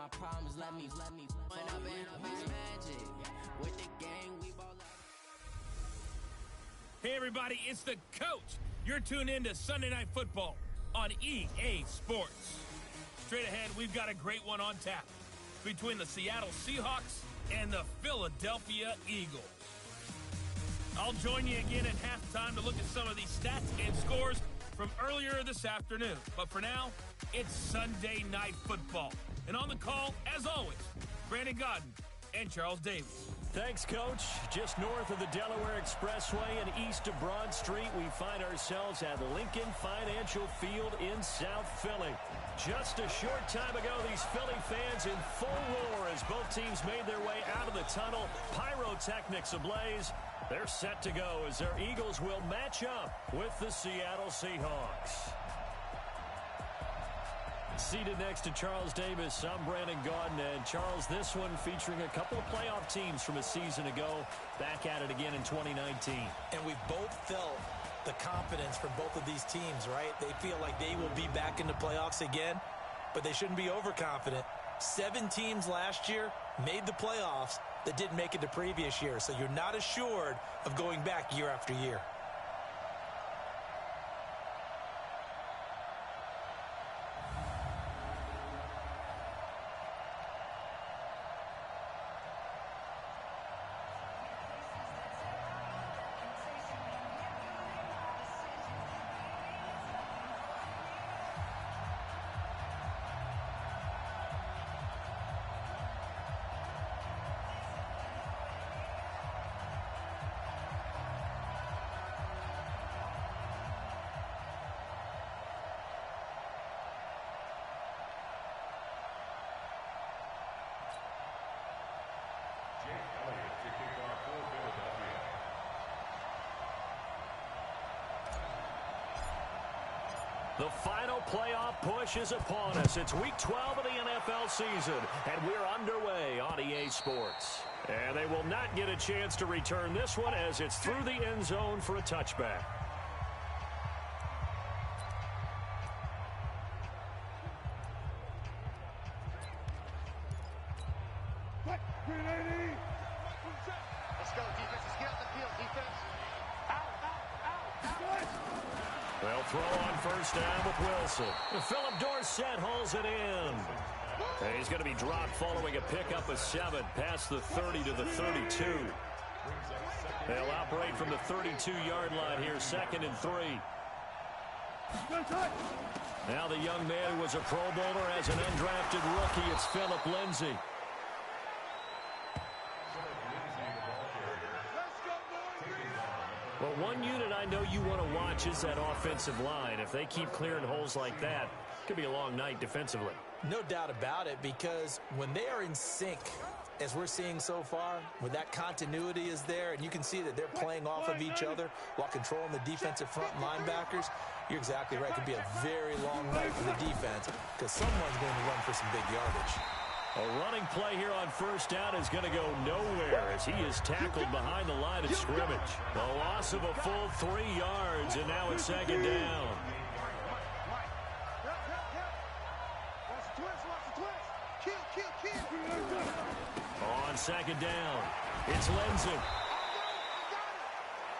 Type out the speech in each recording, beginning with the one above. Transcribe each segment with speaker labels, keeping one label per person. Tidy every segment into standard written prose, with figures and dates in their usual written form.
Speaker 1: I promise, let me. Went up in a magic with the gang, we ball.
Speaker 2: Hey everybody, it's the coach. You're tuned in to Sunday Night Football on EA Sports. Straight ahead, we've got a great one on tap between the Seattle Seahawks and the Philadelphia Eagles. I'll join you again at halftime to look at some of these stats and scores from earlier this afternoon. But for now, it's Sunday Night Football. And on the call, as always, Brandon Godden and Charles Davis.
Speaker 3: Thanks, Coach. Just north of the Delaware Expressway and east of Broad Street, we find ourselves at Lincoln Financial Field in South Philly. Just a short time ago, these Philly fans in full roar as both teams made their way out of the tunnel. Pyrotechnics ablaze. They're set to go as their Eagles will match up with the Seattle Seahawks. Seated next to Charles Davis, I'm Brandon Godden. And Charles, this one featuring a couple of playoff teams from a season ago, back at it again in 2019.
Speaker 4: And we've both felt the confidence from both of these teams, right? They feel like they will be back in the playoffs again, but they shouldn't be overconfident. 7 teams last year made the playoffs that didn't make it the previous year, so you're not assured of going back year after year.
Speaker 3: The final playoff push is upon us. It's Week 12 of the NFL season, and we're underway on EA Sports. And they will not get a chance to return this one as it's through the end zone for a touchback.
Speaker 5: Let's go, defense. Let's get out the field, defense.
Speaker 3: They'll throw on first down with Wilson. Philip Dorsett hauls it in. And he's going to be dropped following a pickup of 7 past the 30 to the 32. They'll operate from the 32-yard line here, 2nd and 3. Now the young man who was a Pro Bowler as an undrafted rookie, it's Philip Lindsay. Well, one unit I know you want to watch is that offensive line. If they keep clearing holes like that, it could be a long night defensively.
Speaker 4: No doubt about it, because when they are in sync, as we're seeing so far, when that continuity is there, and you can see that they're playing off of each other while controlling the defensive front linebackers, you're exactly right. It could be a very long night for the defense because someone's going to run for some big yardage.
Speaker 3: A running play here on first down is going to go nowhere as he is tackled behind the line of scrimmage. The loss of a full 3 yards, and now it's 2nd down. On 2nd down, it's Lindsay.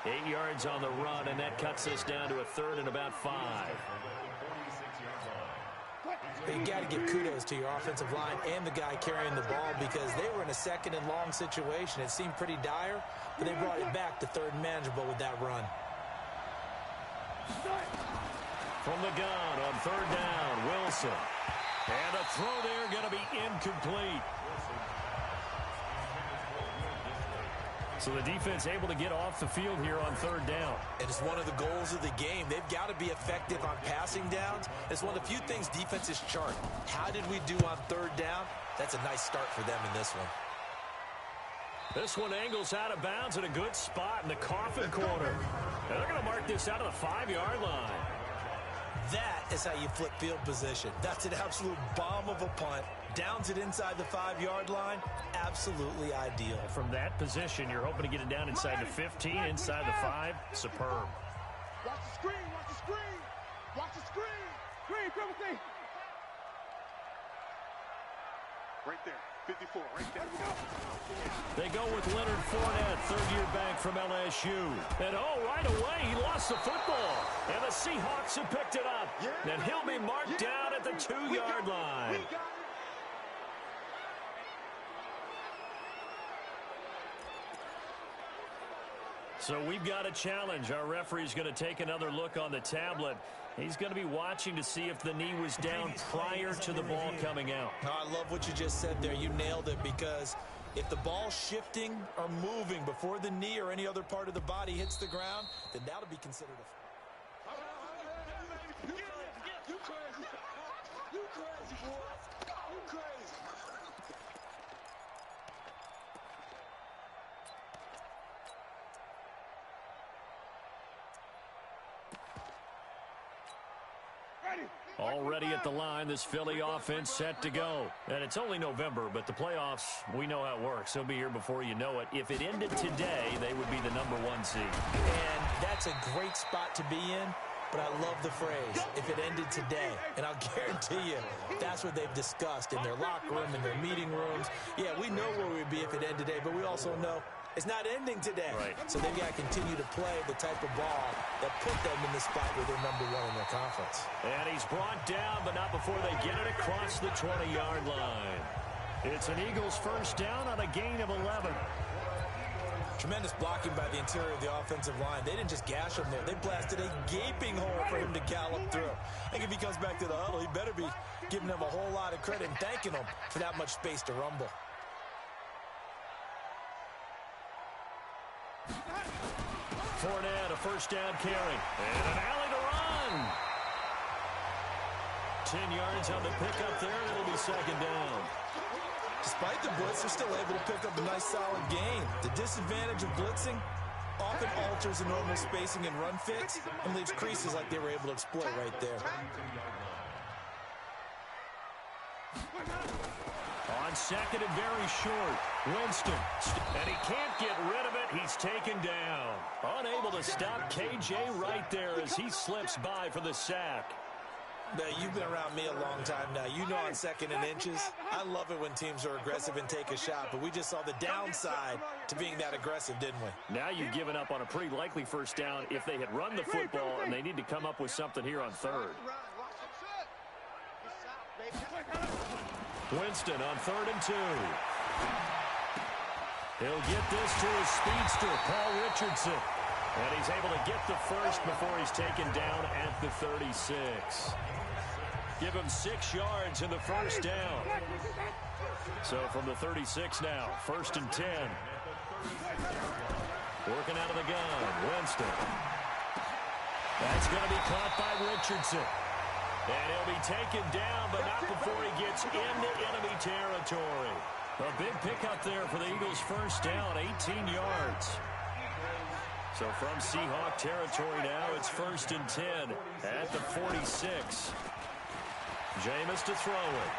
Speaker 3: 8 yards on the run, and that cuts us down to a 3rd and about 5.
Speaker 4: You got to give kudos to your offensive line and the guy carrying the ball because they were in a 2nd and long situation. It seemed pretty dire, but they brought it back to 3rd and manageable with that run.
Speaker 3: From the gun on 3rd down, Wilson. And a throw there going to be incomplete. So the defense able to get off the field here on 3rd down.
Speaker 4: And it's one of the goals of the game. They've got to be effective on passing downs. It's one of the few things defenses chart. How did we do on 3rd down? That's a nice start for them in this one.
Speaker 3: This one angles out of bounds in a good spot in the coffin corner. And they're going to mark this out of the 5-yard line.
Speaker 4: That is how you flip field position. That's an absolute bomb of a punt. Downs it inside the 5-yard line. Absolutely ideal.
Speaker 3: From that position, you're hoping to get it down inside the 15, inside the 5. Superb.
Speaker 5: Watch the screen. Watch the screen. Watch the screen. Screen, triple T. Right there. 54, right there.
Speaker 3: They go with Leonard Fournette, third-year back from LSU. And, right away, he lost the football. And the Seahawks have picked it up. And he'll be marked down at the 2-yard line. So we've got a challenge. Our referee's going to take another look on the tablet. He's going to be watching to see if the knee was down prior to the ball coming out.
Speaker 4: I love what you just said there. You nailed it, because if the ball's shifting or moving before the knee or any other part of the body hits the ground, then that'll be considered a...
Speaker 5: You crazy. You crazy, boy. You crazy.
Speaker 3: Already at the line, this Philly offense set to go. And it's only November, but the playoffs, we know how it works. They'll be here before you know it. If it ended today, they would be the #1 seed.
Speaker 4: And that's a great spot to be in, but I love the phrase, if it ended today. And I'll guarantee you, that's what they've discussed in their locker room, in their meeting rooms. Yeah, we know where we'd be if it ended today, but we also know it's not ending today.
Speaker 3: Right.
Speaker 4: So they've got to continue to play the type of ball that put them in the spot where they're #1 in their conference.
Speaker 3: And he's brought down, but not before they get it across the 20-yard line. It's an Eagles first down on a gain of 11.
Speaker 4: Tremendous blocking by the interior of the offensive line. They didn't just gash him there. They blasted a gaping hole for him to gallop through. I think if he comes back to the huddle, he better be giving them a whole lot of credit and thanking them for that much space to rumble.
Speaker 3: Fournette, a first down carry. And an alley to run. 10 yards on the pickup there, and it'll be second down.
Speaker 4: Despite the blitz, they're still able to pick up a nice solid gain. The disadvantage of blitzing often alters the normal spacing and run fits and leaves creases like they were able to exploit right there.
Speaker 3: On second and very short, Winston. And he can't get rid of it. He's taken down. Unable to stop KJ right there as he slips by for the sack.
Speaker 4: Now, you've been around me a long time now. You know on second and inches, I love it when teams are aggressive and take a shot, but we just saw the downside to being that aggressive, didn't we?
Speaker 3: Now you've given up on a pretty likely first down if they had run the football, and they need to come up with something here on third. Winston on 3rd and 2. He'll get this to his speedster, Paul Richardson. And he's able to get the first before he's taken down at the 36. Give him 6 yards in the first down. So from the 36 now, 1st and 10. Working out of the gun, Winston. That's going to be caught by Richardson. And he'll be taken down, but not before he gets into enemy territory. A big pickup there for the Eagles' first down, 18 yards. So from Seahawk territory now, it's 1st and 10 at the 46. Jameis to throw it.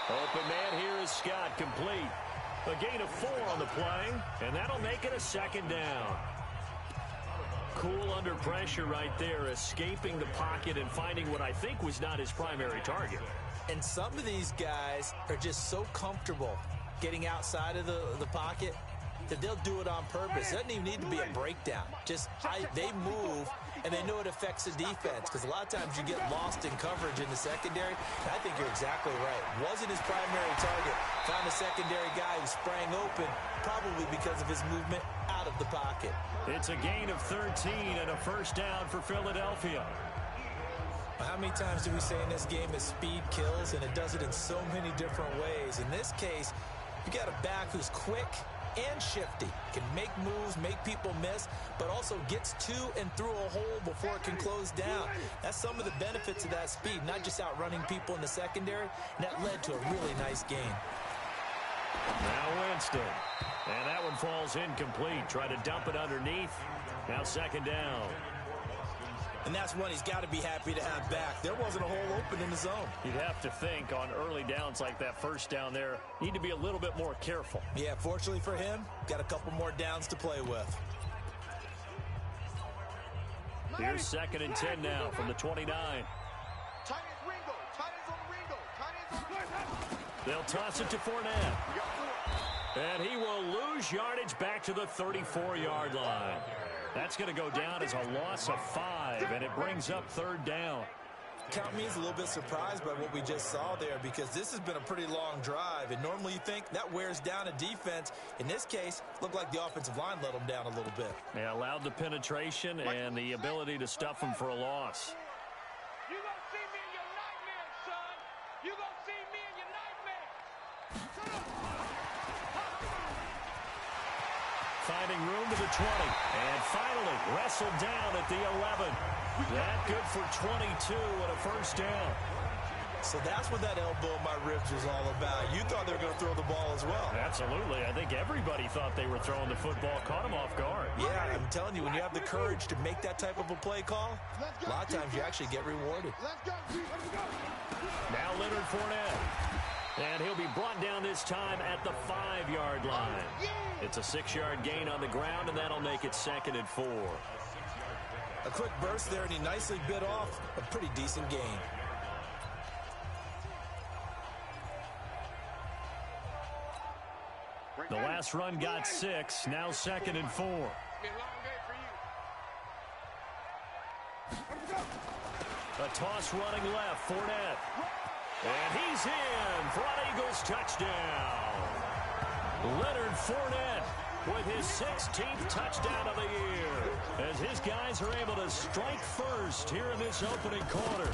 Speaker 3: Open man here is Scott, complete. A gain of 4 on the play, and that'll make it a second down. Cool under pressure right there, escaping the pocket and finding what I think was not his primary target.
Speaker 4: And some of these guys are just so comfortable getting outside of the pocket that they'll do it on purpose. It doesn't even need to be a breakdown. They move, and they know it affects the defense, because a lot of times you get lost in coverage in the secondary. And I think you're exactly right. Wasn't his primary target. Found a secondary guy who sprang open, probably because of his movement out of the pocket.
Speaker 3: It's a gain of 13 and a first down for Philadelphia.
Speaker 4: How many times do we say in this game that speed kills, and it does it in so many different ways? In this case, you got a back who's quick and shifty, can make moves, make people miss, but also gets to and through a hole before it can close down. That's some of the benefits of that speed, not just outrunning people in the secondary, and that led to a really nice gain.
Speaker 3: Now Winston, and that one falls incomplete. Try to dump it underneath. Now second down.
Speaker 4: And that's one he's got to be happy to have back. There wasn't a hole open in the zone.
Speaker 3: You'd have to think on early downs like that first down there, need to be a little bit more careful.
Speaker 4: Yeah, fortunately for him, got a couple more downs to play with.
Speaker 3: Here's 2nd and 10 now from the 29.
Speaker 5: Tight end Ringo. Tight end's on Ringo. Tight end's on Ringo.
Speaker 3: They'll toss it to Fournette. And he will lose yardage back to the 34-yard line. That's going to go down as a loss of 5, and it brings up 3rd down.
Speaker 4: Count me as a little bit surprised by what we just saw there, because this has been a pretty long drive, and normally you think that wears down a defense. In this case, looked like the offensive line let them down a little bit.
Speaker 3: They allowed the penetration and the ability to stuff them for a loss.
Speaker 5: You gonna see me in your nightmares, son. You gonna see me in your nightmares.
Speaker 3: Finding room to the 20, and finally wrestled down at the 11. That good for 22 and a 1st down.
Speaker 4: So that's what that elbow in my ribs was all about. You thought they were going to throw the ball as well.
Speaker 3: Absolutely. I think everybody thought they were throwing the football, caught them off guard.
Speaker 4: Yeah, I'm telling you, when you have the courage to make that type of a play call, a lot of times you actually get rewarded.
Speaker 3: Now Leonard Fournette. And he'll be brought down this time at the 5-yard line. It's a 6-yard gain on the ground, and that'll make it 2nd and 4.
Speaker 4: A quick burst there, and he nicely bit off a pretty decent gain.
Speaker 3: The last run got 6, now 2nd and 4. A toss running left, Fournette. And he's in for an Eagles touchdown. Leonard Fournette with his 16th touchdown of the year, as his guys are able to strike first here in this opening quarter.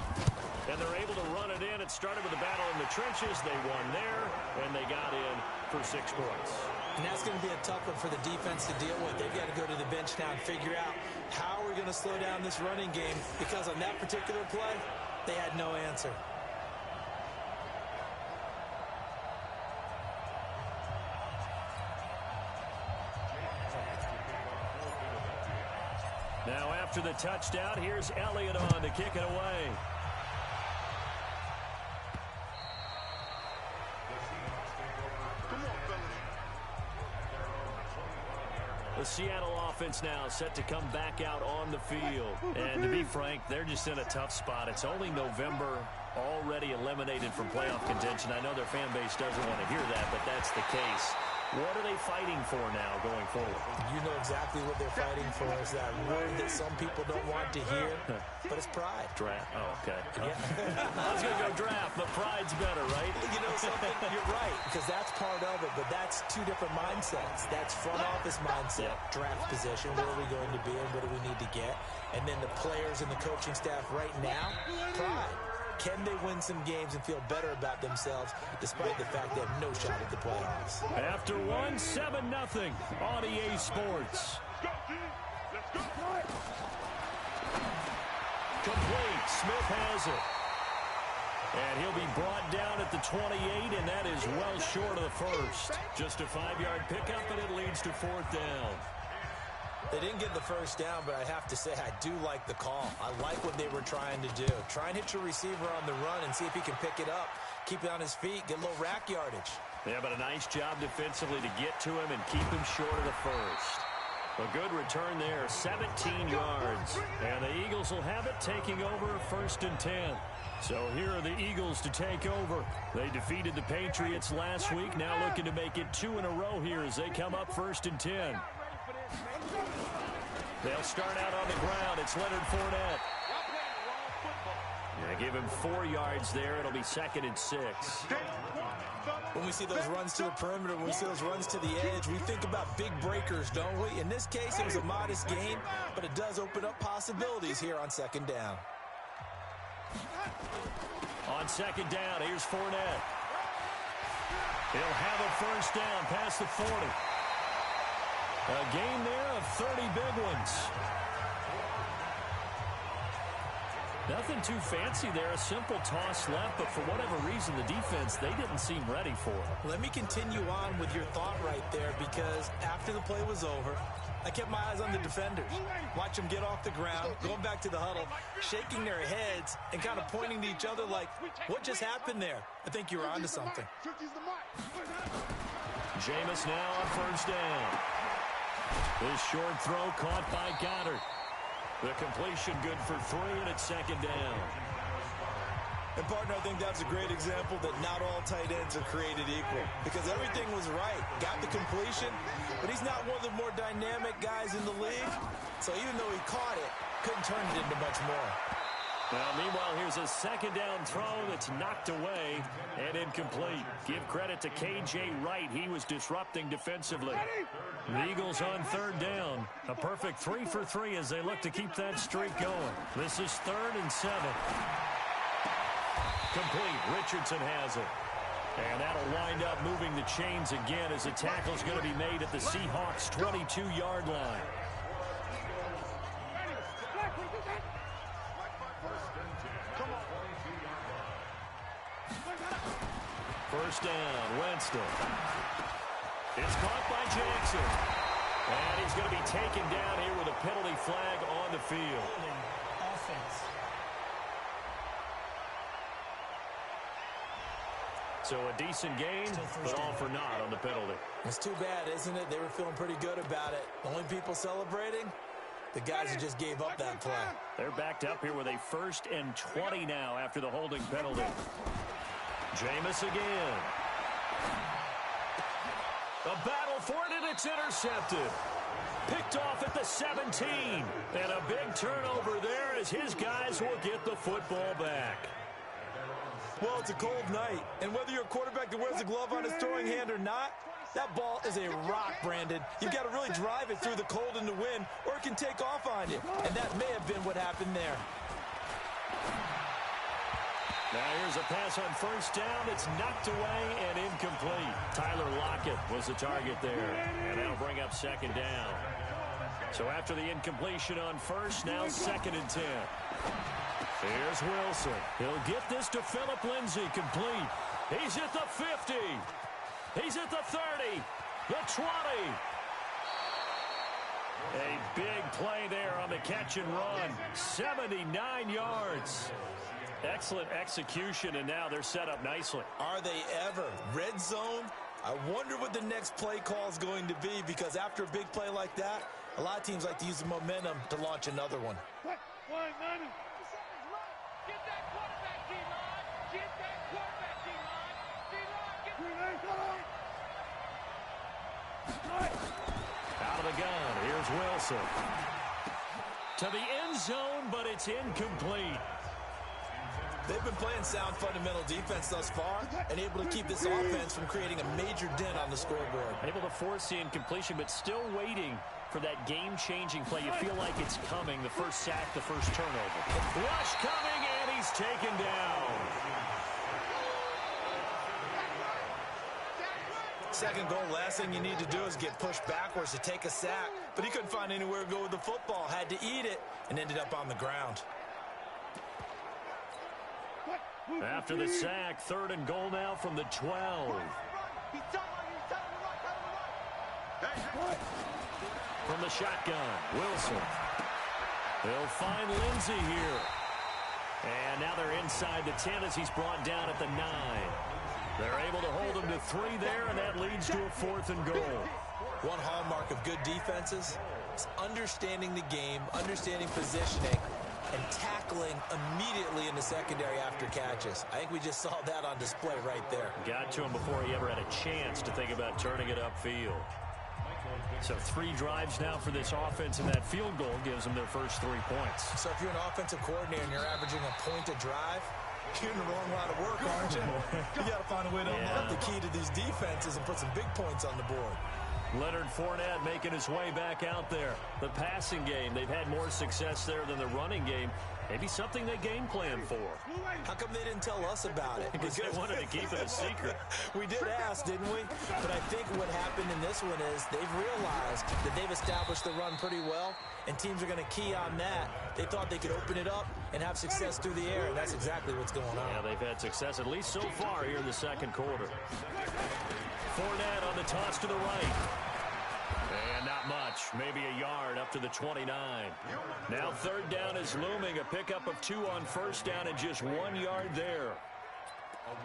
Speaker 3: And they're able to run it in. It started with a battle in the trenches. They won there, and they got in for 6 points.
Speaker 4: And that's going to be a tough one for the defense to deal with. They've got to go to the bench now and figure out how we're going to slow down this running game, because on that particular play, they had no answer.
Speaker 3: Now after the touchdown, here's Elliott on to kick it away. The Seattle offense now set to come back out on the field. And to be frank, they're just in a tough spot. It's only November, already eliminated from playoff contention. I know their fan base doesn't want to hear that, but that's the case. What are they fighting for now going forward?
Speaker 4: You know exactly what they're fighting for. Is that word that some people don't want to hear, but it's pride.
Speaker 3: Draft. Oh, okay.
Speaker 4: Yeah.
Speaker 3: I was going to go draft, but pride's better, right?
Speaker 4: You know something? You're right, because that's part of it, but that's 2 different mindsets. That's front office mindset, draft position, where are we going to be and what do we need to get? And then the players and the coaching staff right now, pride. Can they win some games and feel better about themselves despite the fact they have no shot at the playoffs?
Speaker 3: After 1, 7-0 on EA Sports. Complete. Smith has it. And he'll be brought down at the 28, and that is well short of the first. Just a 5-yard pickup, and it leads to 4th down.
Speaker 4: They didn't get the first down, but I have to say I do like the call. I like what they were trying to do. Try and hit your receiver on the run and see if he can pick it up, keep it on his feet, get a little rack yardage.
Speaker 3: Yeah, but a nice job defensively to get to him and keep him short of the first. A good return there, 17 yards. And the Eagles will have it, taking over 1st and 10. So here are the Eagles to take over. They defeated the Patriots last week, now looking to make it 2 in a row here as they come up 1st and 10. They'll start out on the ground. It's Leonard Fournette. Yeah, give him 4 yards there. It'll be 2nd and 6.
Speaker 4: When we see those runs to the perimeter, when we see those runs to the edge, we think about big breakers, don't we? In this case, it was a modest gain, but it does open up possibilities here on 2nd down.
Speaker 3: On 2nd down, here's Fournette. He'll have a 1st down past the 40. A game there of 30 big ones. Nothing too fancy there. A simple toss left, but for whatever reason, the defense, they didn't seem ready for it.
Speaker 4: Let me continue on with your thought right there, because after the play was over, I kept my eyes on the defenders. Watch them get off the ground, going back to the huddle, shaking their heads, and kind of pointing to each other like, what just happened there? I think you were onto something.
Speaker 3: Jameis now on 1st down. This short throw caught by Goddard. The completion good for 3, and it's 2nd down.
Speaker 4: And, partner, I think that's a great example that not all tight ends are created equal because everything was right. Got the completion, but he's not one of the more dynamic guys in the league. So even though he caught it, couldn't turn it into much more.
Speaker 3: Well, meanwhile, here's a second down throw that's knocked away and incomplete. Give credit to K.J. Wright. He was disrupting defensively. The Eagles on third down. A perfect 3 for 3 as they look to keep that streak going. This is 3rd and 7. Complete. Richardson has it. And that'll wind up moving the chains again as the tackle's going to be made at the Seahawks' 22-yard line. First down, Winston. It's caught by Jackson. And he's going to be taken down here with a penalty flag on the field.
Speaker 6: Offense.
Speaker 3: So a decent game, but all for naught on the penalty.
Speaker 4: It's too bad, isn't it? They were feeling pretty good about it. The only people celebrating, the guys who just gave up that play.
Speaker 3: They're backed up here with a 1st and 20 now after the holding penalty. Jameis again. A battle for it, and it's intercepted. Picked off at the 17. And a big turnover there as his guys will get the football back.
Speaker 4: Well, it's a cold night, and whether you're a quarterback that wears a glove on his throwing hand or not, that ball is a rock, Brandon. You've got to really drive it through the cold and the wind, or it can take off on you. And that may have been what happened there.
Speaker 3: Now here's a pass on first down. It's knocked away and incomplete. Tyler Lockett was the target there, and that'll bring up 2nd down. So after the incompletion on first, now 2nd and 10. Here's Wilson. He'll get this to Phillip Lindsay, complete. He's at the 50. He's at the 30. The 20. A big play there on the catch and run. 79 yards. Excellent execution, and now they're set up nicely.
Speaker 4: Are they ever? Red zone? I wonder what the next play call is going to be, because after a big play like that, a lot of teams like to use the momentum to launch another one.
Speaker 5: Get that quarterback, D-line. Get that quarterback, D-line. D-line, get
Speaker 3: Out of the gun, here's Wilson. To the end zone, but it's incomplete.
Speaker 4: They've been playing sound fundamental defense thus far and able to keep this offense from creating a major dent on the scoreboard.
Speaker 3: Able to force the incompletion, but still waiting for that game-changing play. You feel like it's coming, the first sack, the first turnover. Rush coming, and he's taken down.
Speaker 4: Second goal, last thing you need to do is get pushed backwards to take a sack. But he couldn't find anywhere to go with the football, had to eat it, and ended up on the ground.
Speaker 3: After the sack, 3rd and goal now from the 12. From the shotgun, Wilson. He'll find Lindsay here. And now they're inside the 10 as he's brought down at the 9. They're able to hold him to 3 there, and that leads to a 4th and goal.
Speaker 4: One hallmark of good defenses is understanding the game, understanding positioning, and tackling immediately in the secondary after catches. I think we just saw that on display right there.
Speaker 3: Got to him before he ever had a chance to think about turning it upfield. So 3 drives now for this offense, and that field goal gives them their first 3 points.
Speaker 4: So if you're an offensive coordinator and you're averaging a point a drive, you're in the wrong line of work, aren't you? You got to find a way to unlock the key to these defenses and put some big points on the board.
Speaker 3: Leonard Fournette making his way back out there. The passing game, they've had more success there than the running game. Maybe something they game plan for.
Speaker 4: How come they didn't tell us about it?
Speaker 3: Because they wanted to keep it a secret.
Speaker 4: We did ask, didn't we? But I think what happened in this one is they've realized that they've established the run pretty well, and teams are going to key on that. They thought they could open it up and have success through the air, and that's exactly what's going on.
Speaker 3: Yeah, they've had success, at least so far here in the second quarter. Fournette on the toss to the right. And not much, maybe a yard up to the 29. Now 3rd down is looming, a pickup of 2 on first down and just 1 yard there.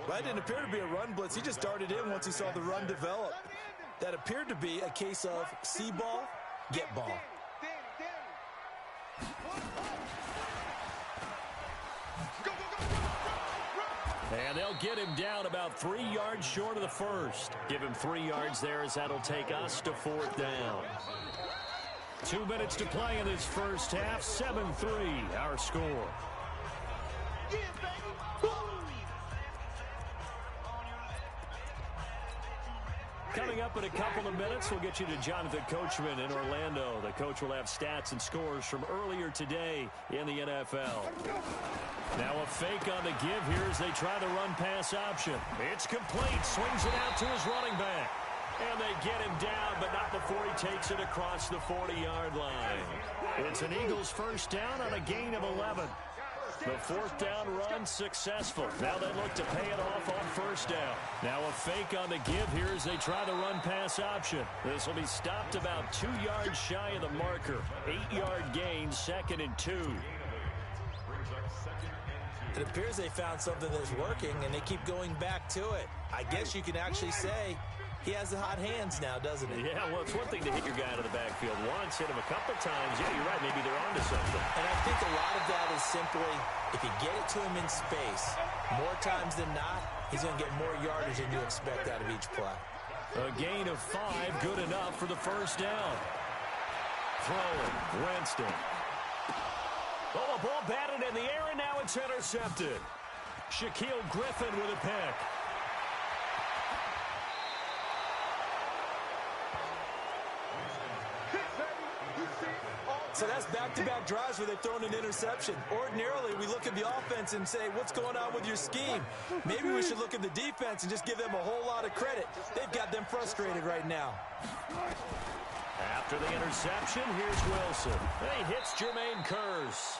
Speaker 4: Well, that didn't appear to be a run blitz. He just darted in once he saw the run develop. That appeared to be a case of see ball, get ball.
Speaker 3: get him down about 3 yards short of the first. Give him 3 yards there as that'll take us to 4th down. 2 minutes to play in this first half. 7-3 our score. Coming up in a couple of minutes, we'll get you to Jonathan Coachman in Orlando. The coach will have stats and scores from earlier today in the NFL. Now a fake on the give here as they try the run-pass option. It's complete. Swings it out to his running back. And they get him down, but not before he takes it across the 40-yard line. It's an Eagles first down on a gain of 11. The 4th down run successful. Now they look to pay it off on first down. Now a fake on the give here as they try the run-pass option. This will be stopped about 2 yards shy of the marker. 8-yard gain, 2nd and 2.
Speaker 4: It appears they found something that's working, and they keep going back to it. I guess you can actually say he has the hot hands now, doesn't he?
Speaker 3: Yeah, well, it's one thing to hit your guy out of the backfield once, hit him a couple times. Yeah, you're right. Maybe they're onto something.
Speaker 4: And I think a lot of that is simply if you get it to him in space, more times than not, he's going to get more yardage than you expect out of each play.
Speaker 3: A gain of 5, good enough for the first down. Throwing, Winston. Oh, a ball batted in the air, and now it's intercepted. Shaquille Griffin with a pick.
Speaker 4: So that's back-to-back drives where they've thrown an interception. Ordinarily, we look at the offense and say, what's going on with your scheme? Maybe we should look at the defense and just give them a whole lot of credit. They've got them frustrated right now.
Speaker 3: After the interception, here's Wilson. And he hits Jermaine Kearse.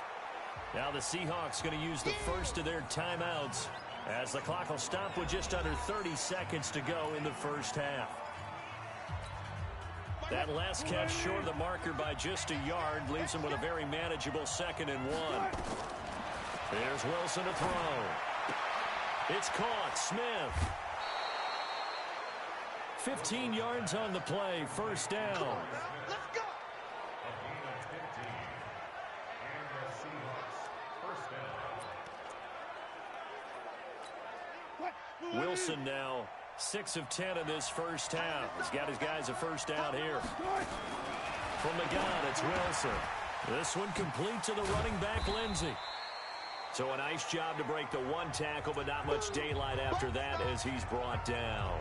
Speaker 3: Now the Seahawks going to use the first of their timeouts as the clock will stop with just under 30 seconds to go in the first half. That last catch short of the marker by just a yard leaves him with a very manageable 2nd and 1. Here's Wilson to throw. It's caught. Smith. 15 yards on the play. First down. Wilson now 6 of 10 in this first half. He's got his guys a first down here. From the gun, it's Wilson. This one complete to the running back, Lindsey. So a nice job to break the one tackle, but not much daylight after that as he's brought down.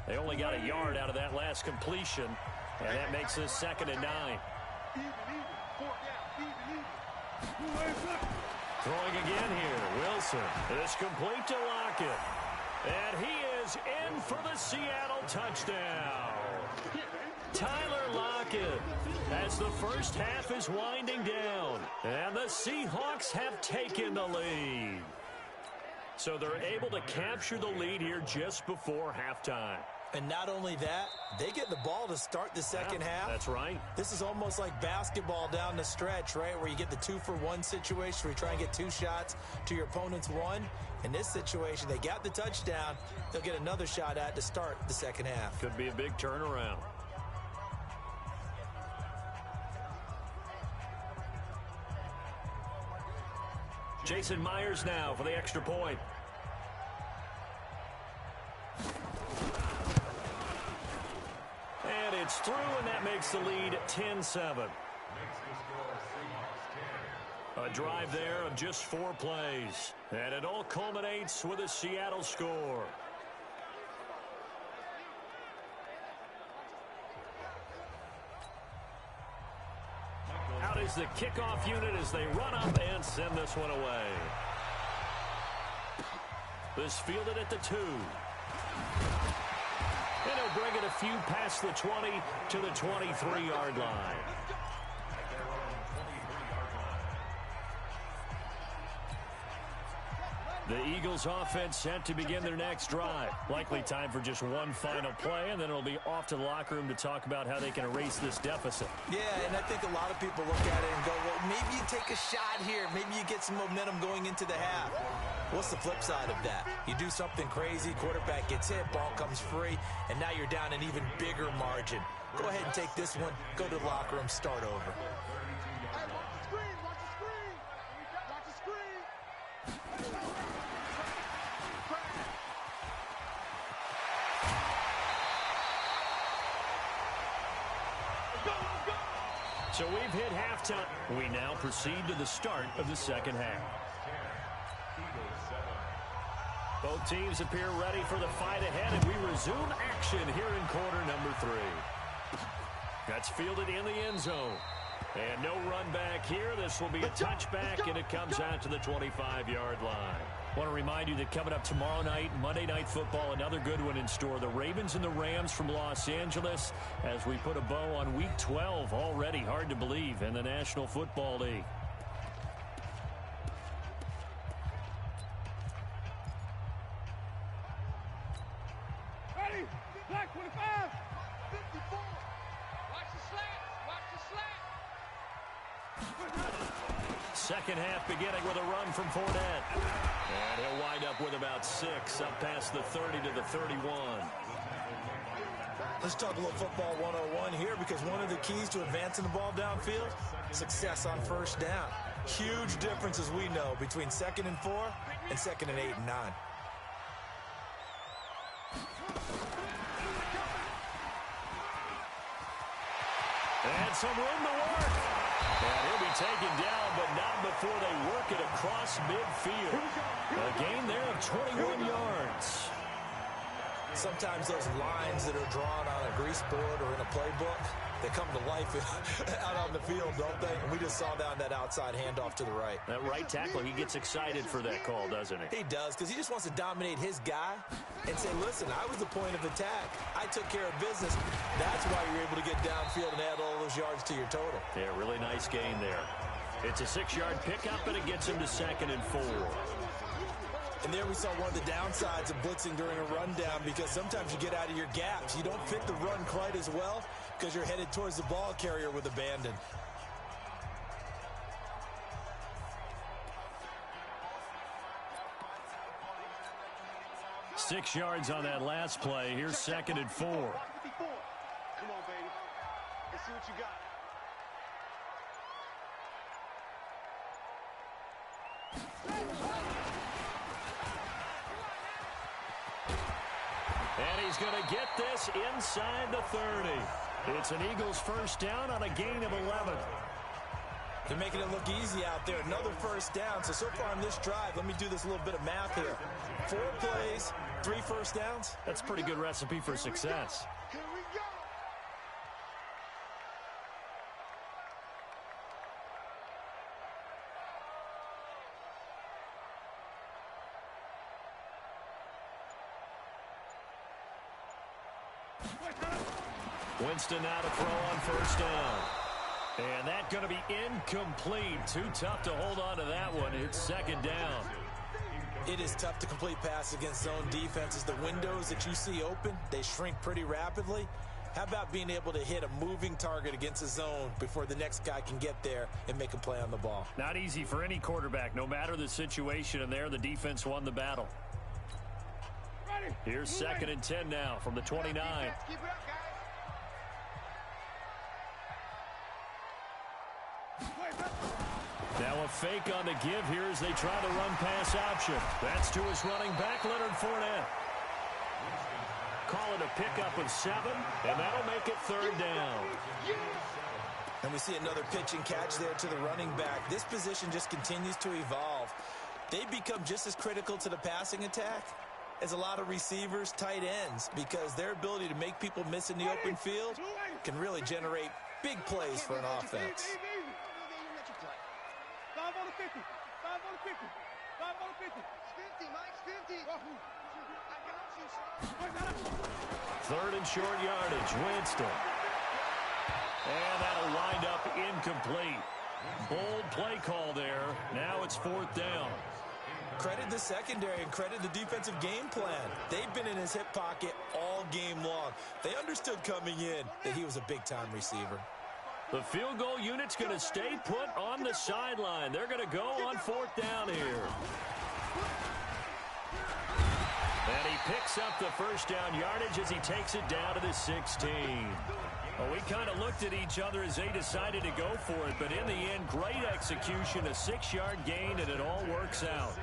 Speaker 3: They only got a yard out of that last completion, and that makes this 2nd and 9. Throwing again here, Wilson. It's complete to Lockett. And he is in for the Seattle touchdown. Tyler Lockett as the first half is winding down. And the Seahawks have taken the lead. So they're able to capture the lead here just before halftime.
Speaker 4: And not only that, they get the ball to start the second half.
Speaker 3: That's right.
Speaker 4: This is almost like basketball down the stretch, right, where you get the 2-for-1 situation where you try and get 2 shots to your opponent's 1. In this situation, they got the touchdown. They'll get another shot at to start the second half.
Speaker 3: Could be a big turnaround. Jason Myers now for the extra point. And it's through, and that makes the lead 10-7. A drive there of just 4 plays. And it all culminates with a Seattle score. Out is the kickoff unit as they run up and send this one away. This fielded at the 2. And he'll bring it a few past the 20 to the 23-yard line. The Eagles offense set to begin their next drive. Likely time for just one final play, and then it'll be off to the locker room to talk about how they can erase this deficit.
Speaker 4: Yeah, and I think a lot of people look at it and go, well, maybe you take a shot here. Maybe you get some momentum going into the half. What's the flip side of that? You do something crazy, quarterback gets hit, ball comes free, and now you're down an even bigger margin. Go ahead and take this one, go to the locker room, start over.
Speaker 5: Hey, watch the screen, watch the screen. Watch the screen. Let's go, let's go.
Speaker 3: So we've hit halftime. We now proceed to the start of the second half. Both teams appear ready for the fight ahead, and we resume action here in quarter number 3. That's fielded in the end zone. And no run back here. This will be a touchback, and it comes out to the 25-yard line. I want to remind you that coming up tomorrow night, Monday Night Football, another good one in store. The Ravens and the Rams from Los Angeles as we put a bow on Week 12 already. Hard to believe in the National Football League.
Speaker 5: Ready? Black 25. 54. Watch the slant. Watch the slant.
Speaker 3: Second half beginning with a run from Fournette. And he'll wind up with about 6 up past the 30 to the 31.
Speaker 4: Let's talk a little football 101 here, because one of the keys to advancing the ball downfield, success on first down. Huge difference, as we know, between 2nd and 4 and 2nd and 8 and 9.
Speaker 3: And some room to work. And he'll be taken down, but not before they work it across midfield. A gain there of 21 yards.
Speaker 4: Sometimes those lines that are drawn on a grease board or in a playbook, they come to life out on the field, don't they? And we just saw down that outside handoff to the right.
Speaker 3: That right tackle, he gets excited for that call, doesn't he?
Speaker 4: He does, because he just wants to dominate his guy and say, listen, I was the point of attack. I took care of business. That's why you're able to get downfield and add all those yards to your total.
Speaker 3: Yeah, really nice gain there. It's a 6-yard pickup, and it gets him to 2nd and 4.
Speaker 4: And there we saw one of the downsides of blitzing during a rundown, because sometimes you get out of your gaps. You don't fit the run quite as well because you're headed towards the ball carrier with abandon.
Speaker 3: Six yards on that last play. Here's 2nd and 4.
Speaker 5: Come on, baby. Let's see what you got.
Speaker 3: And he's going to get this inside the 30. It's an Eagles first down on a gain of 11.
Speaker 4: They're making it look easy out there. Another first down. So far on this drive, let me do this little bit of math here. 4 plays, 3 first downs.
Speaker 3: That's a pretty good recipe for success.
Speaker 5: Here we go.
Speaker 3: Winston now to throw on first down. And that's going to be incomplete. Too tough to hold on to that one. It's 2nd down.
Speaker 4: It is tough to complete pass against zone defenses. The windows that you see open, they shrink pretty rapidly. How about being able to hit a moving target against a zone before the next guy can get there and make a play on the ball?
Speaker 3: Not easy for any quarterback, no matter the situation. And there, the defense won the battle. Here's 2nd and 10 now from the 29.
Speaker 5: Keep it up, guys.
Speaker 3: Now a fake on the give here as they try the run-pass option. That's to his running back, Leonard Fournette. Call it a pickup of 7, and that'll make it 3rd down.
Speaker 4: And we see another pitch and catch there to the running back. This position just continues to evolve. They become just as critical to the passing attack as a lot of receivers, tight ends, because their ability to make people miss in the open field can really generate big plays for an offense.
Speaker 5: 5 on the 50. 5 on the 50. 5 on the 50. It's 50, Mike. It's 50. I got you.
Speaker 3: 3rd and short yardage, Winston. And that'll wind up incomplete. Bold play call there. Now it's 4th down.
Speaker 4: Credit the secondary and credit the defensive game plan. They've been in his hip pocket all game long. They understood coming in that he was a big-time receiver.
Speaker 3: The field goal unit's going to stay put on the sideline. They're going to go on 4th down here. And he picks up the first down yardage as he takes it down to the 16. Well, we kind of looked at each other as they decided to go for it, but in the end, great execution, a 6-yard gain, and it all works out.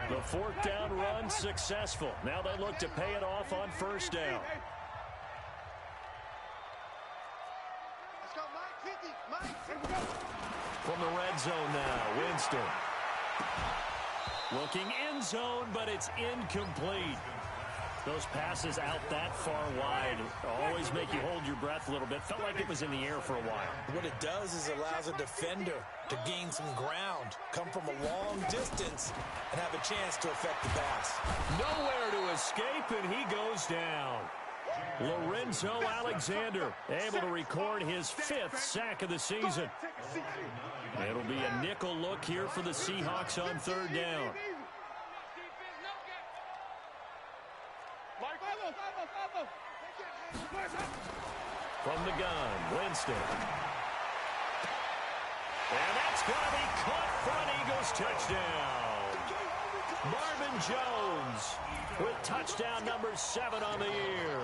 Speaker 3: The fourth down run successful. Now they look to pay it off on first down. From the red zone now, Winston. Looking end zone, but it's incomplete. Those passes out that far wide always make you hold your breath a little bit. Felt like it was in the air for a while.
Speaker 4: What it does is allows a defender to gain some ground, come from a long distance, and have a chance to affect the pass.
Speaker 3: Nowhere to escape, and he goes down. Lorenzo Alexander able to record his 5th sack of the season. It'll be a nickel look here for the Seahawks on third down. From the gun, Winston. And that's going to be caught for an Eagles touchdown. Marvin Jones with touchdown number 7 on the year.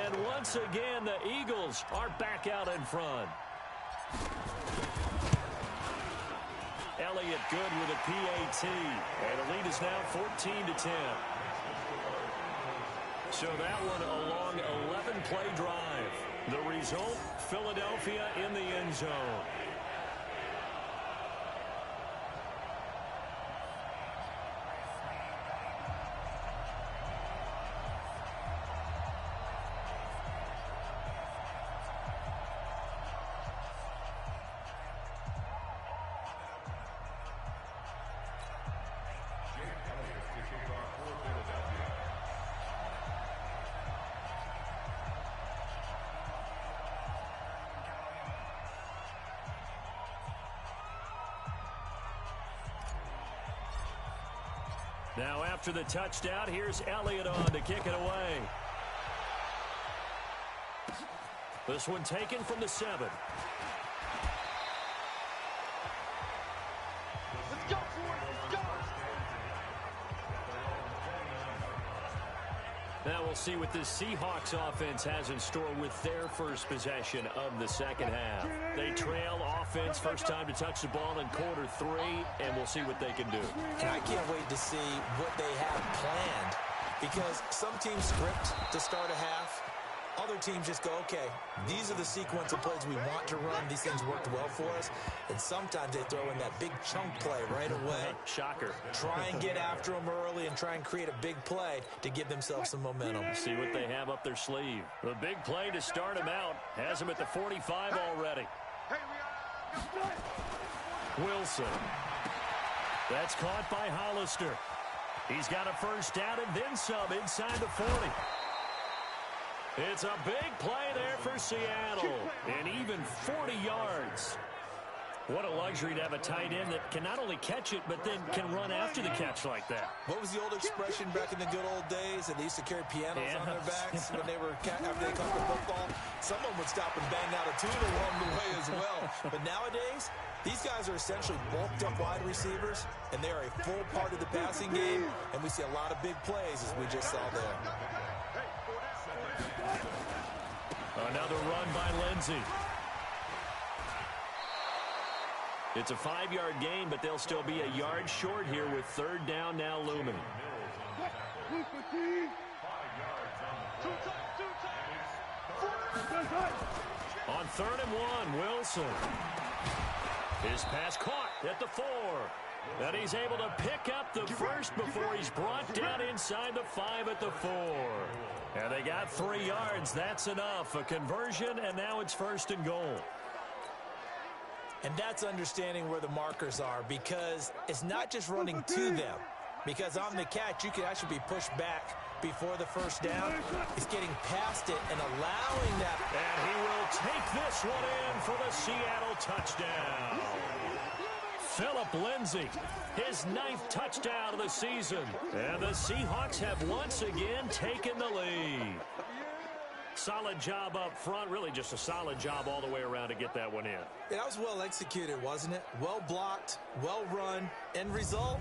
Speaker 3: And once again, the Eagles are back out in front. Elliott good with a PAT. And the lead is now 14-10. So that one a long 11-play drive. The result, Philadelphia in the end zone. Now after the touchdown, here's Elliott on to kick it away. This one taken from the 7.
Speaker 5: Let's go for it. Let's go.
Speaker 3: Now we'll see what this Seahawks offense has in store with their first possession of the second half. They trail offense, first time to touch the ball in quarter 3, and we'll see what they can do.
Speaker 4: And I can't wait to see what they have planned, because some teams script to start a half. Other teams just go, okay, these are the sequence of plays we want to run. These things worked well for us. And sometimes they throw in that big chunk play right away.
Speaker 3: Shocker.
Speaker 4: Try and get after them early and try and create a big play to give themselves some momentum.
Speaker 3: See what they have up their sleeve. The big play to start them out has them at the 45 already. Wilson. That's caught by Hollister. He's got a first down and then some inside the 40. It's a big play there for Seattle, and even 40 yards. What a luxury to have a tight end that can not only catch it, but then can run after the catch like that.
Speaker 4: What was the old expression back in the good old days? That they used to carry pianos on their backs when they were after they caught the football. Someone would stop and bang out a tune along the way as well. But nowadays, these guys are essentially bulked up wide receivers, and they are a full part of the passing game, and we see a lot of big plays as we just saw there.
Speaker 3: Another run by Lindsey. It's a 5-yard gain, but they'll still be a yard short here with third down now looming. On 3rd and 1, Wilson. His pass caught at the 4. And he's able to pick up the first before he's brought down inside the 5 at the 4. And they got 3 yards. That's enough. A conversion, and now it's 1st and goal.
Speaker 4: And that's understanding where the markers are, because it's not just running to them. Because on the catch, you can actually be pushed back before the first down. It's getting past it and allowing that.
Speaker 3: And he will take this one in for the Seattle touchdown. Phillip Lindsay, his 9th touchdown of the season. And the Seahawks have once again taken the lead. Solid job up front, really just a solid job all the way around to get that one in.
Speaker 4: Yeah, that was well executed, wasn't it? Well blocked, well run. End result,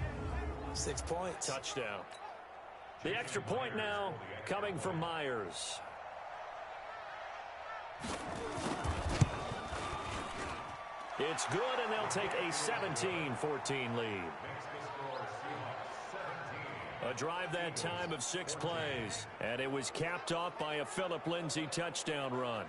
Speaker 4: 6 points.
Speaker 3: Touchdown. The extra point now coming from Myers. It's good, and they'll take a 17-14 lead. A drive that time of 6 plays, and it was capped off by a Phillip Lindsay touchdown run.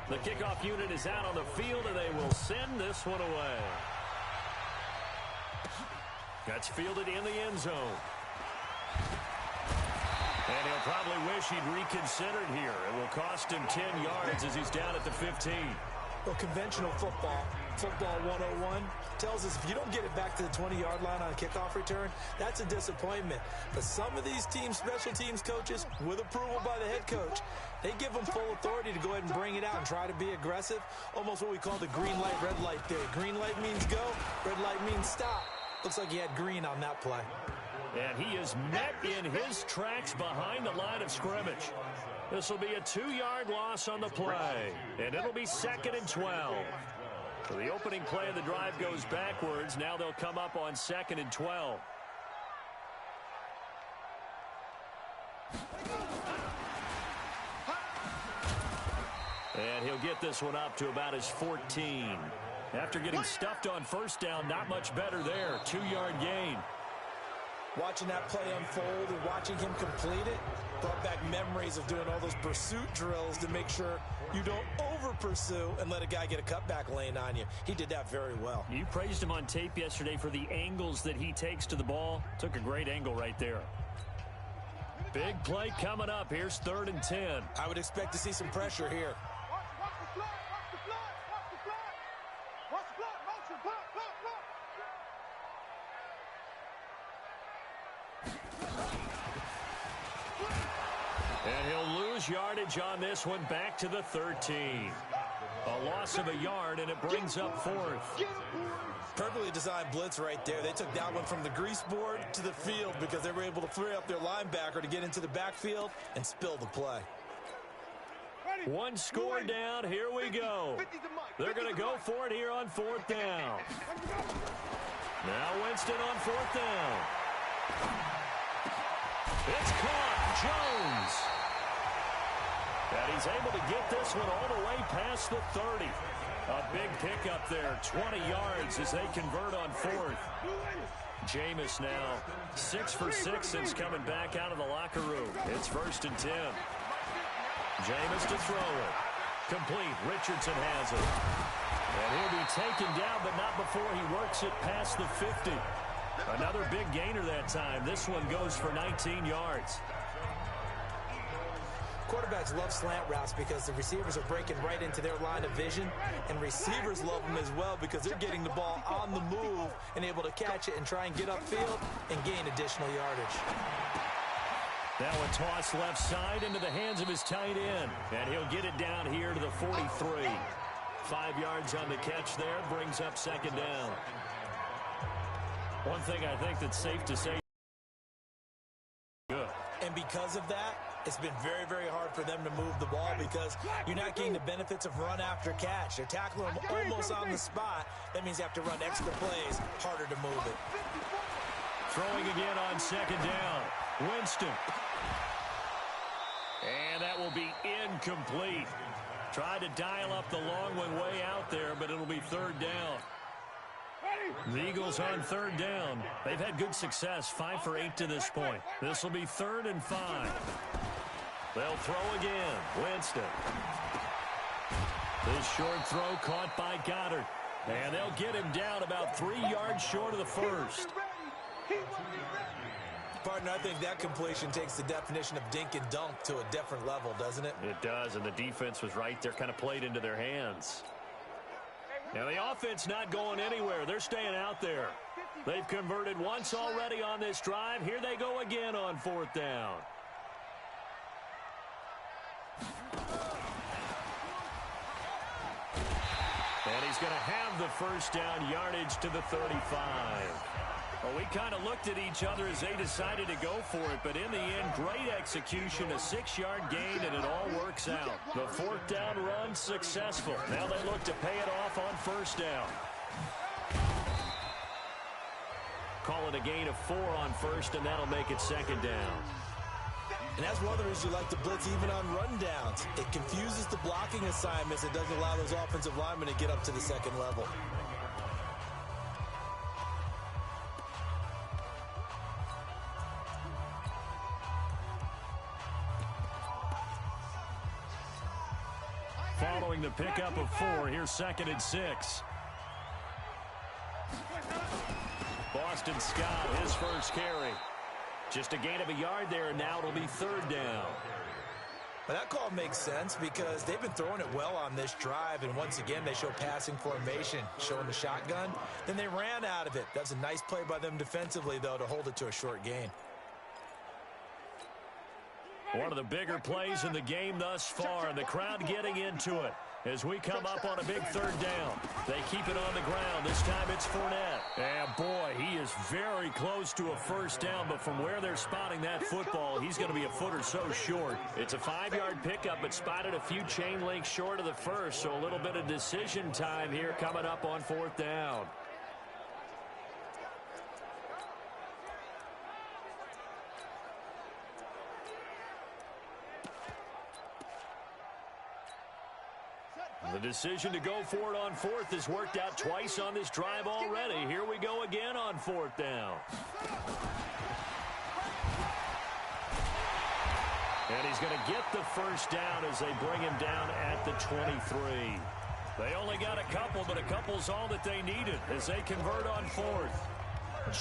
Speaker 3: The kickoff unit is out on the field, and they will send this one away. That's fielded in the end zone. And he'll probably wish he'd reconsidered here. It will cost him 10 yards as he's down at the 15.
Speaker 4: Well, conventional football 101, tells us if you don't get it back to the 20-yard line on a kickoff return, that's a disappointment. But some of these teams, special teams coaches, with approval by the head coach, they give them full authority to go ahead and bring it out and try to be aggressive, almost what we call the green light, red light theory. Green light means go, red light means stop. Looks like he had green on that play.
Speaker 3: And he is met in his tracks behind the line of scrimmage. This will be a 2-yard loss on the play, and it'll be 2nd and 12. So the opening play of the drive goes backwards. Now they'll come up on 2nd and 12. And he'll get this one up to about his 14. After getting stuffed on first down, not much better there. 2-yard gain.
Speaker 4: Watching that play unfold and watching him complete it brought back memories of doing all those pursuit drills to make sure you don't over-pursue and let a guy get a cutback lane on you. He did that very well.
Speaker 3: You praised him on tape yesterday for the angles that he takes to the ball. Took a great angle right there. Big play coming up. Here's 3rd and 10.
Speaker 4: I would expect to see some pressure here.
Speaker 3: And he'll lose yardage on this one, back to the 13. A loss of a yard, and it brings up 4th.
Speaker 4: Perfectly designed blitz right there. They took that one from the grease board to the field because they were able to free up their linebacker to get into the backfield and spill the play.
Speaker 3: One score down. Here we go. They're going to go for it here on 4th down. Now Winston on 4th down. It's caught. Jones. And he's able to get this one all the way past the 30. A big pickup there, 20 yards as they convert on 4th. Jameis now 6 for 6 since coming back out of the locker room. It's 1st and 10. Jameis to throw it. Complete. Richardson has it. And he'll be taken down, but not before he works it past the 50. Another big gainer that time. This one goes for 19 yards.
Speaker 4: Quarterbacks love slant routes because the receivers are breaking right into their line of vision, and receivers love them as well because they're getting the ball on the move and able to catch it and try and get upfield and gain additional yardage.
Speaker 3: Now a toss left side into the hands of his tight end, and he'll get it down here to the 43. 5 yards on the catch there, brings up 2nd down. One thing I think that's safe to say. Good.
Speaker 4: And because of that, it's been very, very hard for them to move the ball because you're not getting the benefits of run after catch. They're tackling them almost on the spot. That means you have to run extra plays, harder to move it.
Speaker 3: Throwing again on 2nd down. Winston. And that will be incomplete. Tried to dial up the long one way out there, but it'll be 3rd down. The Eagles on 3rd down. They've had good success, 5 for 8 to this point. This will be 3rd and 5. They'll throw again. Winston. This short throw caught by Goddard. And they'll get him down about 3 yards short of the 1st.
Speaker 4: Partner, I think that completion takes the definition of dink and dunk to a different level, doesn't it?
Speaker 3: It does, and the defense was right there, kind of played into their hands. Now the offense not going anywhere. They're staying out there. They've converted once already on this drive. Here they go again on 4th down. And he's going to have the 1st down, yardage to the 35. Well, we kind of looked at each other as they decided to go for it, but in the end, great execution, a 6-yard gain, and it all works out. The 4th down run successful. Now they look to pay it off on 1st down. Call it a gain of 4 on 1st, and that'll make it 2nd down.
Speaker 4: And that's one of the reasons you like to blitz even on rundowns. It confuses the blocking assignments. It doesn't allow those offensive linemen to get up to the 2nd level.
Speaker 3: Following the pickup of 4, here's 2nd and 6. Boston Scott, his first carry. Just a gain of a yard there, and now it'll be 3rd down.
Speaker 4: But that call makes sense because they've been throwing it well on this drive, and once again, they show passing formation, showing the shotgun. Then they ran out of it. That's a nice play by them defensively, though, to hold it to a short gain.
Speaker 3: One of the bigger plays in the game thus far, and the crowd getting into it as we come up on a big 3rd down. They keep it on the ground. This time it's Fournette. And, boy, he is very close to a 1st down, but from where they're spotting that football, he's going to be a foot or so short. It's a 5-yard pickup, but spotted a few chain links short of the 1st, so a little bit of decision time here coming up on 4th down. The decision to go for it on 4th has worked out twice on this drive already. Here we go again on 4th down. And he's going to get the 1st down as they bring him down at the 23. They only got a couple, but a couple's all that they needed as they convert on 4th.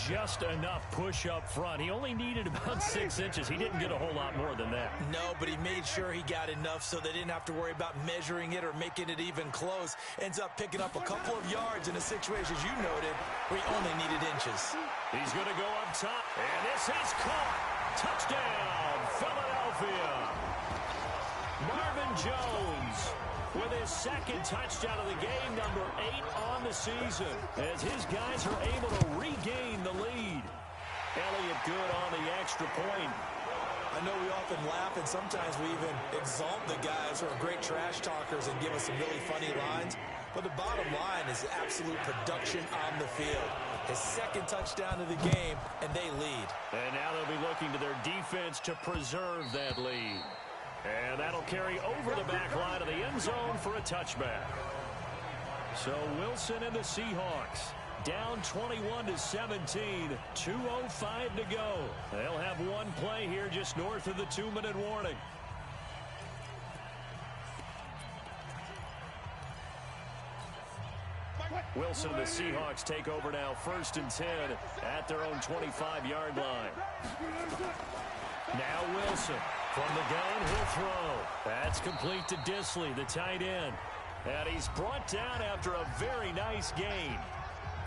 Speaker 3: Just enough push up front. He only needed about 6 inches. He didn't get a whole lot more than that.
Speaker 4: No, but he made sure he got enough so they didn't have to worry about measuring it or making it even close. Ends up picking up a couple of yards in a situation, as you noted, where he only needed inches.
Speaker 3: He's going to go up top, and this is caught. Touchdown, Philadelphia. Marvin Jones with his 2nd touchdown of the game, number 8 on the season, as his guys are able to regain the lead. Elliott good on the extra point.
Speaker 4: I know we often laugh, and sometimes we even exalt the guys who are great trash talkers and give us some really funny lines, but the bottom line is absolute production on the field. His 2nd touchdown of the game, and they lead.
Speaker 3: And now they'll be looking to their defense to preserve that lead. And that'll carry over the back line of the end zone for a touchback. So Wilson and the Seahawks down 21-17, 2:05 to go. They'll have one play here just north of the 2-minute warning. Wilson and the Seahawks take over now, 1st and 10 at their own 25-yard line. Now Wilson. From the gun, he'll throw. That's complete to Disley, the tight end. And he's brought down after a very nice gain.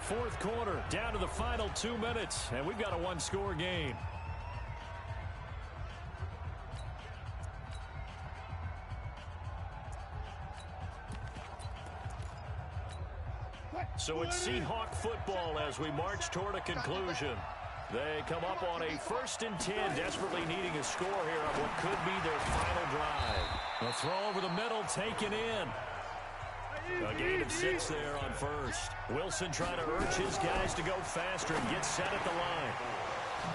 Speaker 3: 4th quarter, down to the final 2 minutes, and we've got a 1-score game. So it's Seahawk football as we march toward a conclusion. They come up on a 1st and 10, desperately needing a score here on what could be their final drive. A throw over the middle, taken in. A gain of 6 there on 1st. Wilson trying to urge his guys to go faster and get set at the line.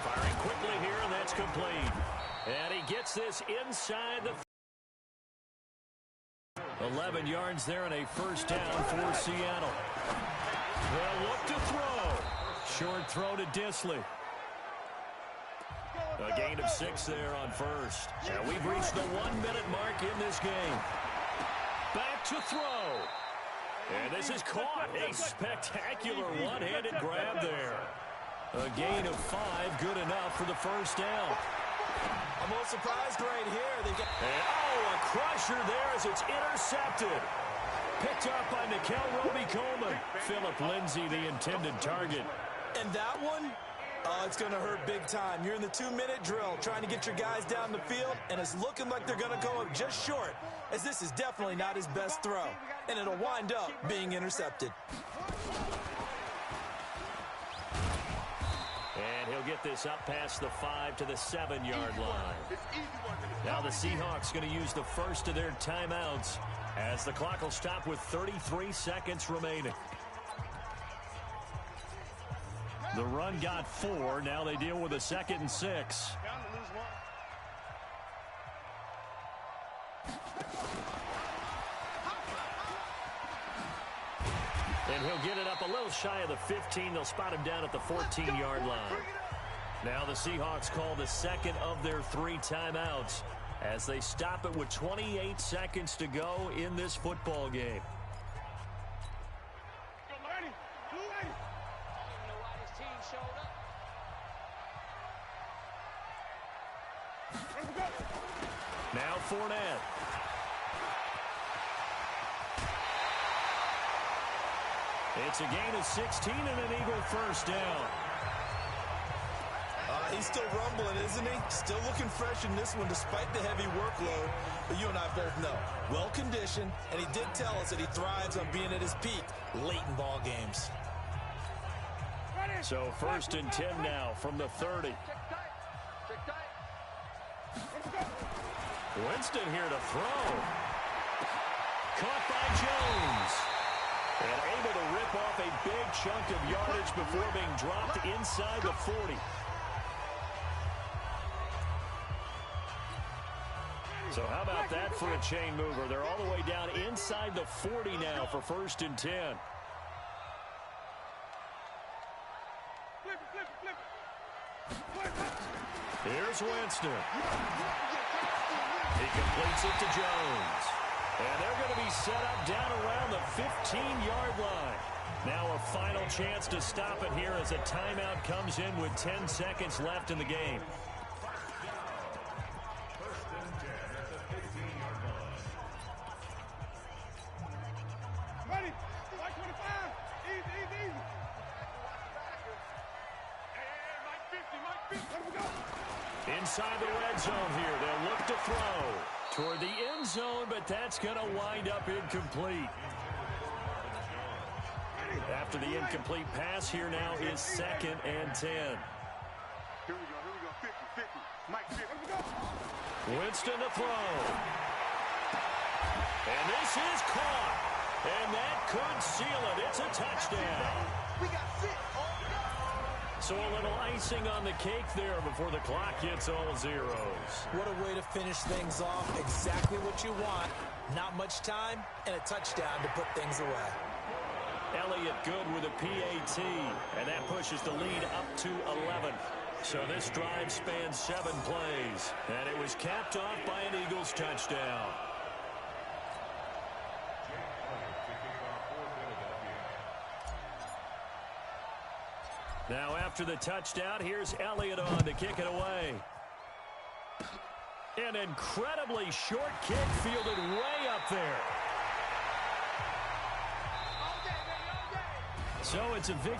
Speaker 3: Firing quickly here, and that's complete. And he gets this inside the 11 yards there and a 1st down for Seattle. They'll look to throw. Short throw to Disley. A gain of 6 there on 1st. And we've reached the 1-minute mark in this game. Back to throw. And this is caught. A spectacular one-handed grab there. A gain of 5, good enough for the 1st down.
Speaker 4: I'm a little surprised right here.
Speaker 3: A crusher there as it's intercepted. Picked up by Nikel Roby-Coleman. Philip Lindsay, the intended target.
Speaker 4: And that one? Oh, it's going to hurt big time. You're in the 2-minute drill trying to get your guys down the field, and it's looking like they're going to go up just short, as this is definitely not his best throw, and it'll wind up being intercepted.
Speaker 3: get this up past the 5 to the 7-yard line. Now the Seahawks going to use the first of their timeouts as the clock will stop with 33 seconds remaining. The run got 4. Now they deal with a 2nd and 6. And he'll get it up a little shy of the 15. They'll spot him down at the 14-yard line. Now the Seahawks call the second of their 3 timeouts as they stop it with 28 seconds to go in this football game. Now Fournette. It's a gain of 16 and an Eagle first down.
Speaker 4: He's still rumbling, isn't he? Still looking fresh in this one despite the heavy workload. But you and I both know, well-conditioned, and he did tell us that he thrives on being at his peak late in ball games.
Speaker 3: So 1st and 10 now from the 30. Winston here to throw. Caught by Jones. And able to rip off a big chunk of yardage before being dropped inside the 40. So how about that for a chain mover? They're all the way down inside the 40 now for 1st and 10. Here's Winston. He completes it to Jones. And they're going to be set up down around the 15-yard line. Now a final chance to stop it here as a timeout comes in with 10 seconds left in the game.
Speaker 5: Ready? 125. Easy, easy, easy. Hey, Mike 50, Mike 50. Let him go.
Speaker 3: Inside the red zone here. They'll look to throw toward the end zone, but that's going to wind up incomplete. After the incomplete pass, here now is 2nd and 10.
Speaker 5: Here we go, 50, 50. Mike 50. Let him go.
Speaker 3: Winston to throw. And this is caught. And that could seal it. It's a touchdown.
Speaker 5: We got 6.
Speaker 3: So a little icing on the cake there before the clock hits all zeros.
Speaker 4: What a way to finish things off. Exactly what you want. Not much time and a touchdown to put things away.
Speaker 3: Elliott good with a PAT, and that pushes the lead up to 11. So this drive spans 7 plays, and it was capped off by an Eagles touchdown. Now after the touchdown, here's Elliott on to kick it away. An incredibly short kick fielded way up there. So it's a victory.